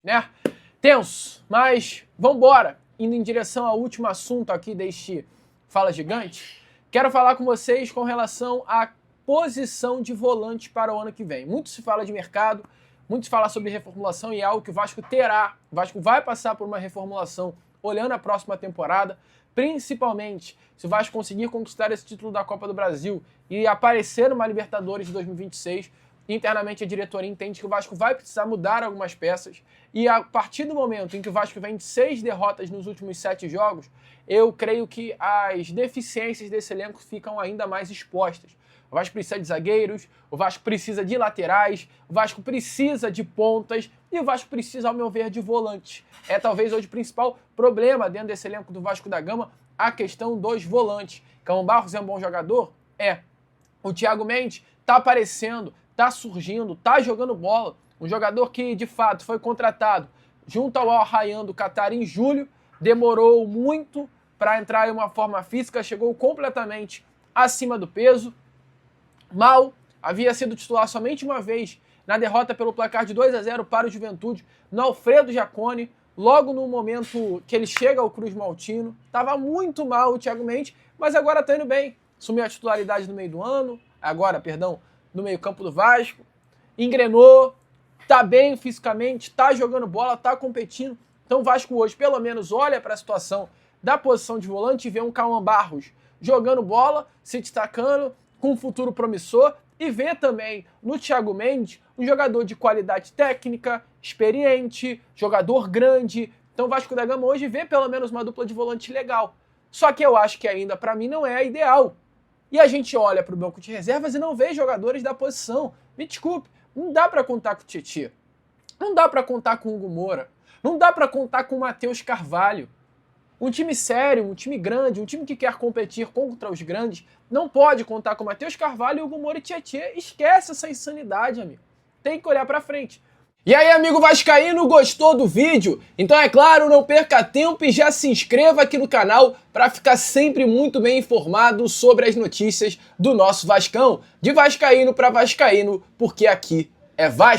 né? Tenso, mas vambora. Indo em direção ao último assunto aqui deste Fala Gigante, quero falar com vocês com relação à posição de volante para o ano que vem. Muito se fala de mercado, muito se fala sobre reformulação e é algo que o Vasco terá. O Vasco vai passar por uma reformulação olhando a próxima temporada, principalmente se o Vasco conseguir conquistar esse título da Copa do Brasil e aparecer numa Libertadores de 2026. Internamente a diretoria entende que o Vasco vai precisar mudar algumas peças e a partir do momento em que o Vasco vem de 6 derrotas nos últimos 7 jogos, eu creio que as deficiências desse elenco ficam ainda mais expostas. O Vasco precisa de zagueiros, o Vasco precisa de laterais, o Vasco precisa de pontas e o Vasco precisa, ao meu ver, de volantes. É talvez hoje o principal problema dentro desse elenco do Vasco da Gama, a questão dos volantes. Cão Barros é um bom jogador? É. O Thiago Mendes está aparecendo, tá surgindo, tá jogando bola. Um jogador que, de fato, foi contratado junto ao Al Rayyan do Qatar em julho, demorou muito para entrar em uma forma física, chegou completamente acima do peso, mal, havia sido titular somente uma vez na derrota pelo placar de 2-0 para o Juventude, no Alfredo Jaconi, logo no momento que ele chega ao Cruz Maltino. Estava muito mal o Thiago Mendes, mas agora está indo bem. Assumiu a titularidade no meio do ano, no meio-campo do Vasco, engrenou, tá bem fisicamente, tá jogando bola, tá competindo. Então o Vasco hoje, pelo menos, olha para a situação da posição de volante e vê um Cão Barros jogando bola, se destacando, com um futuro promissor, e vê também no Thiago Mendes um jogador de qualidade técnica, experiente, jogador grande. Então o Vasco da Gama hoje vê pelo menos uma dupla de volante legal. Só que eu acho que ainda, para mim, não é a ideal. E a gente olha para o banco de reservas e não vê jogadores da posição. Me desculpe, não dá para contar com o Tietê. Não dá para contar com o Hugo Moura. Não dá para contar com o Matheus Carvalho. Um time sério, um time grande, um time que quer competir contra os grandes, não pode contar com o Matheus Carvalho, Hugo Moura e Tietê. Esquece essa insanidade, amigo. Tem que olhar para frente. E aí, amigo vascaíno, gostou do vídeo? Então é claro, não perca tempo e já se inscreva aqui no canal para ficar sempre muito bem informado sobre as notícias do nosso Vascão. De vascaíno para vascaíno, porque aqui é Vasco.